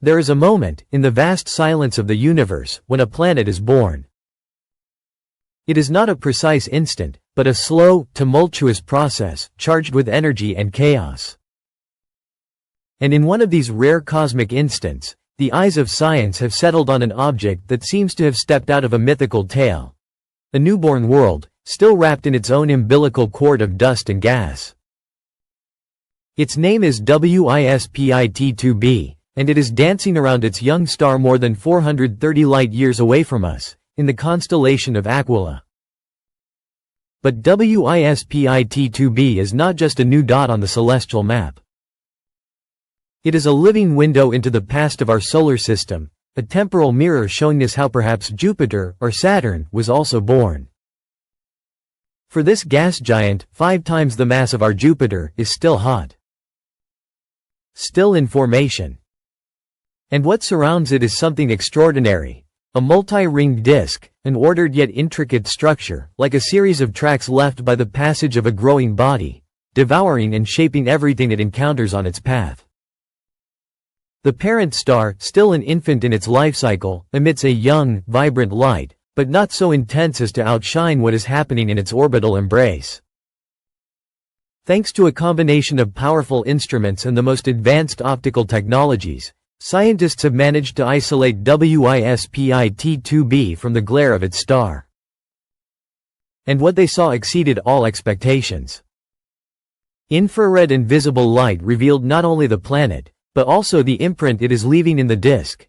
There is a moment, in the vast silence of the universe, when a planet is born. It is not a precise instant, but a slow, tumultuous process, charged with energy and chaos. And in one of these rare cosmic instants, the eyes of science have settled on an object that seems to have stepped out of a mythical tale. A newborn world, still wrapped in its own umbilical cord of dust and gas. Its name is WISPIT-2b, and it is dancing around its young star more than 430 light-years away from us, in the constellation of Aquila. But WISPIT-2b is not just a new dot on the celestial map. It is a living window into the past of our solar system, a temporal mirror showing us how perhaps Jupiter, or Saturn, was also born. For this gas giant, 5 times the mass of our Jupiter, is still hot. Still in formation. And what surrounds it is something extraordinary. A multi-ringed disk, an ordered yet intricate structure, like a series of tracks left by the passage of a growing body, devouring and shaping everything it encounters on its path. The parent star, still an infant in its life cycle, emits a young, vibrant light, but not so intense as to outshine what is happening in its orbital embrace. Thanks to a combination of powerful instruments and the most advanced optical technologies, scientists have managed to isolate WISPIT-2b from the glare of its star. And what they saw exceeded all expectations. Infrared and visible light revealed not only the planet, but also the imprint it is leaving in the disk.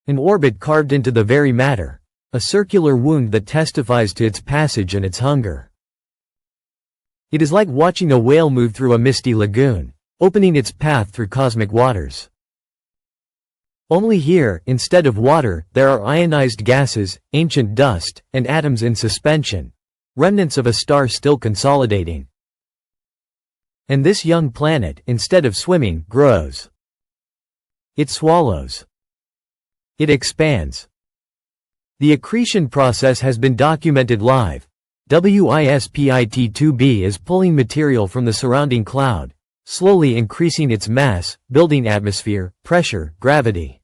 An orbit carved into the very matter. A circular wound that testifies to its passage and its hunger. It is like watching a whale move through a misty lagoon, opening its path through cosmic waters. Only here, instead of water, there are ionized gases, ancient dust, and atoms in suspension, remnants of a star still consolidating. And this young planet, instead of swimming, grows. It swallows. It expands. The accretion process has been documented live. WISPIT-2b is pulling material from the surrounding cloud, slowly increasing its mass, building atmosphere, pressure, gravity.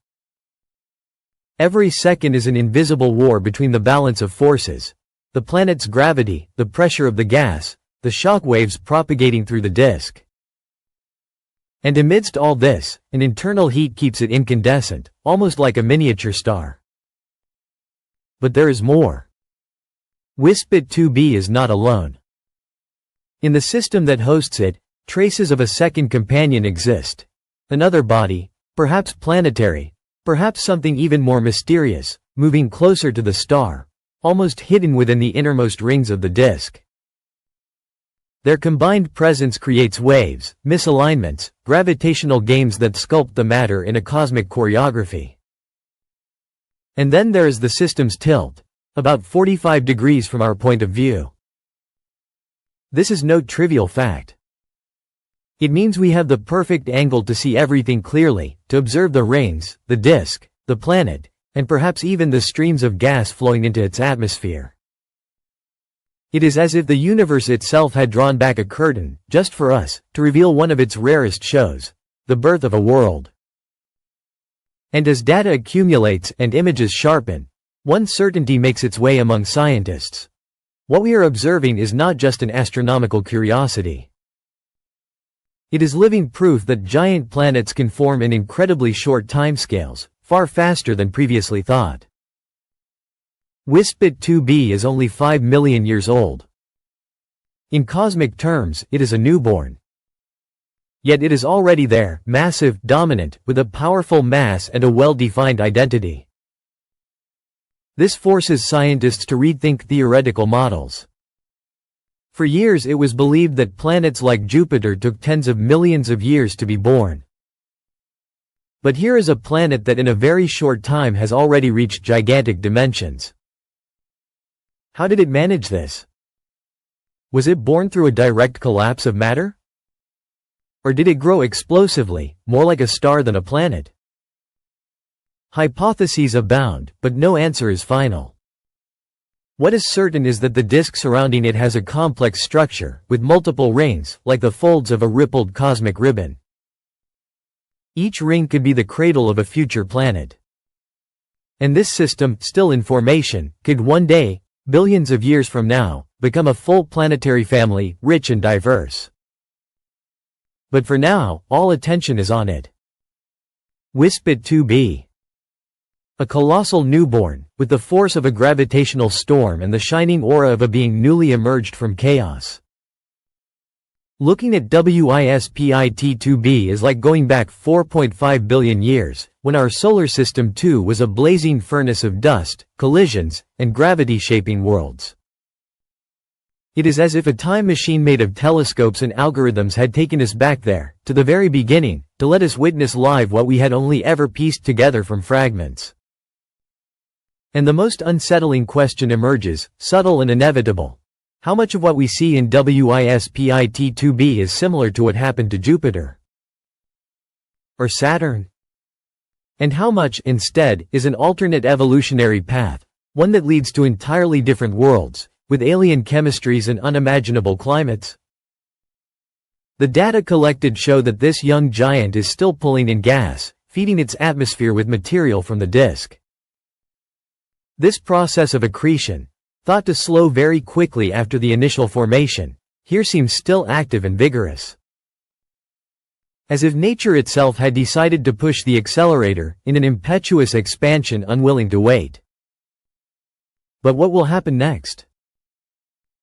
Every second is an invisible war between the balance of forces. The planet's gravity, the pressure of the gas, the shock waves propagating through the disk. And amidst all this, an internal heat keeps it incandescent, almost like a miniature star. But there is more. WISPIT-2b is not alone. In the system that hosts it, traces of a second companion exist. Another body, perhaps planetary, perhaps something even more mysterious, moving closer to the star, almost hidden within the innermost rings of the disk. Their combined presence creates waves, misalignments, gravitational games that sculpt the matter in a cosmic choreography. And then there is the system's tilt, about 45 degrees from our point of view. This is no trivial fact. It means we have the perfect angle to see everything clearly, to observe the rings, the disk, the planet, and perhaps even the streams of gas flowing into its atmosphere. It is as if the universe itself had drawn back a curtain, just for us, to reveal one of its rarest shows, the birth of a world. And as data accumulates and images sharpen, one certainty makes its way among scientists. What we are observing is not just an astronomical curiosity. It is living proof that giant planets can form in incredibly short timescales, far faster than previously thought. WISPIT-2b is only 5 million years old. In cosmic terms, it is a newborn. Yet it is already there, massive, dominant, with a powerful mass and a well-defined identity. This forces scientists to rethink theoretical models. For years it was believed that planets like Jupiter took tens of millions of years to be born. But here is a planet that in a very short time has already reached gigantic dimensions. How did it manage this? Was it born through a direct collapse of matter? Or did it grow explosively, more like a star than a planet? Hypotheses abound, but no answer is final. What is certain is that the disk surrounding it has a complex structure, with multiple rings, like the folds of a rippled cosmic ribbon. Each ring could be the cradle of a future planet. And this system, still in formation, could one day, billions of years from now, become a full planetary family, rich and diverse. But for now, all attention is on it. WISPIT 2b. A colossal newborn, with the force of a gravitational storm and the shining aura of a being newly emerged from chaos. Looking at WISPIT 2b is like going back 4.5 billion years, when our solar system too was a blazing furnace of dust, collisions, and gravity-shaping worlds. It is as if a time machine made of telescopes and algorithms had taken us back there, to the very beginning, to let us witness live what we had only ever pieced together from fragments. And the most unsettling question emerges, subtle and inevitable. How much of what we see in WISPIT 2b is similar to what happened to Jupiter? Or Saturn? And how much, instead, is an alternate evolutionary path, one that leads to entirely different worlds, with alien chemistries and unimaginable climates? The data collected show that this young giant is still pulling in gas, feeding its atmosphere with material from the disk. This process of accretion, thought to slow very quickly after the initial formation, here seems still active and vigorous. As if nature itself had decided to push the accelerator, in an impetuous expansion unwilling to wait. But what will happen next?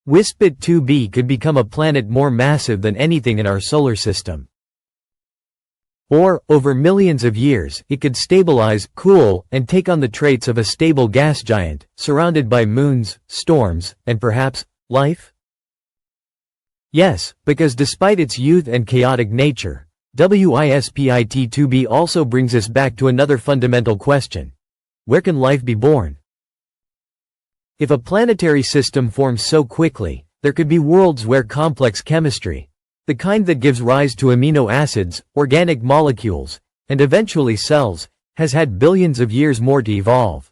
WISPIT 2b could become a planet more massive than anything in our solar system. Or, over millions of years, it could stabilize, cool, and take on the traits of a stable gas giant, surrounded by moons, storms, and perhaps, life? Yes, because despite its youth and chaotic nature, WISPIT 2b also brings us back to another fundamental question. Where can life be born? If a planetary system forms so quickly, there could be worlds where complex chemistry, the kind that gives rise to amino acids, organic molecules, and eventually cells, has had billions of years more to evolve.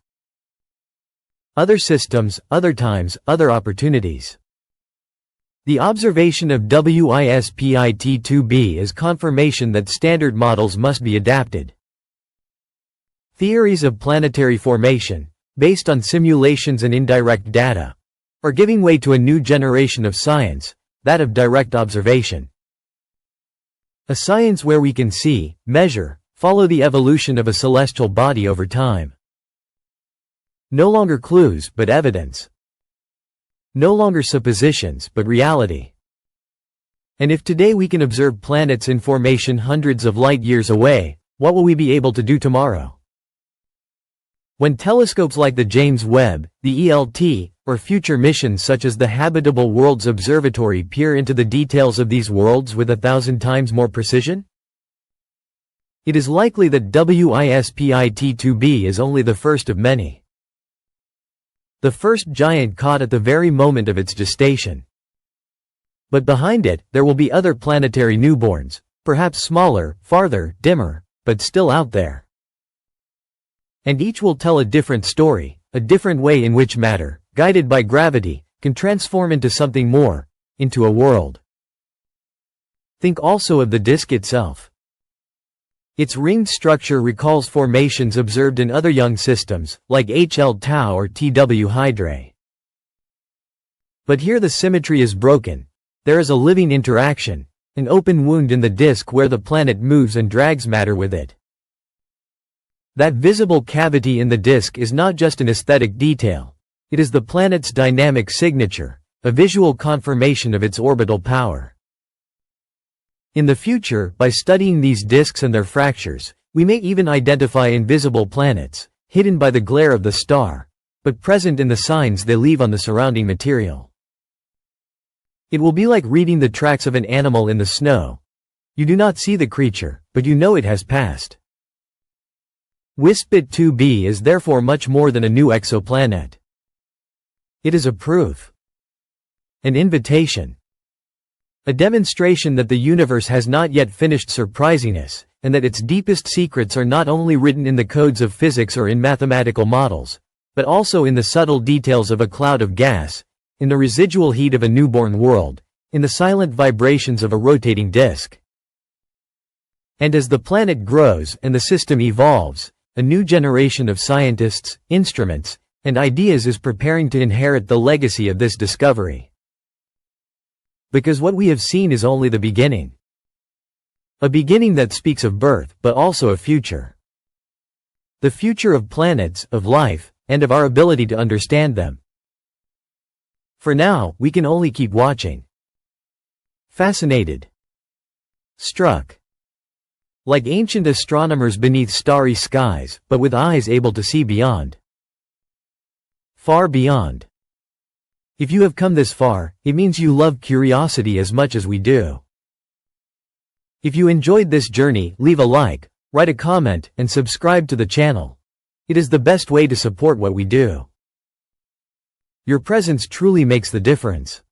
Other systems, other times, other opportunities. The observation of WISPIT 2b is confirmation that standard models must be adapted. Theories of planetary formation, based on simulations and indirect data, are giving way to a new generation of science, that of direct observation. A science where we can see, measure, follow the evolution of a celestial body over time. No longer clues, but evidence. No longer suppositions, but reality. And if today we can observe planets in formation hundreds of light years away, what will we be able to do tomorrow? When telescopes like the James Webb, the ELT, or future missions such as the Habitable Worlds Observatory peer into the details of these worlds with 1,000 times more precision? It is likely that WISPIT 2b is only the first of many. The first giant caught at the very moment of its gestation. But behind it, there will be other planetary newborns, perhaps smaller, farther, dimmer, but still out there. And each will tell a different story, a different way in which matter, guided by gravity, can transform into something more, into a world. Think also of the disk itself. Its ringed structure recalls formations observed in other young systems, like HL Tau or TW Hydrae. But here the symmetry is broken. There is a living interaction, an open wound in the disk where the planet moves and drags matter with it. That visible cavity in the disk is not just an aesthetic detail. It is the planet's dynamic signature, a visual confirmation of its orbital power. In the future, by studying these disks and their fractures, we may even identify invisible planets, hidden by the glare of the star, but present in the signs they leave on the surrounding material. It will be like reading the tracks of an animal in the snow. You do not see the creature, but you know it has passed. WISPIT 2b is therefore much more than a new exoplanet. It is a proof. An invitation. A demonstration that the universe has not yet finished surprising us, and that its deepest secrets are not only written in the codes of physics or in mathematical models, but also in the subtle details of a cloud of gas, in the residual heat of a newborn world, in the silent vibrations of a rotating disk. And as the planet grows and the system evolves, a new generation of scientists, instruments, and ideas is preparing to inherit the legacy of this discovery. Because what we have seen is only the beginning. A beginning that speaks of birth, but also of future. The future of planets, of life, and of our ability to understand them. For now, we can only keep watching. Fascinated. Struck. Like ancient astronomers beneath starry skies, but with eyes able to see beyond. Far beyond. If you have come this far, it means you love curiosity as much as we do. If you enjoyed this journey, leave a like, write a comment, and subscribe to the channel. It is the best way to support what we do. Your presence truly makes the difference.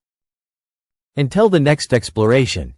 Until the next exploration.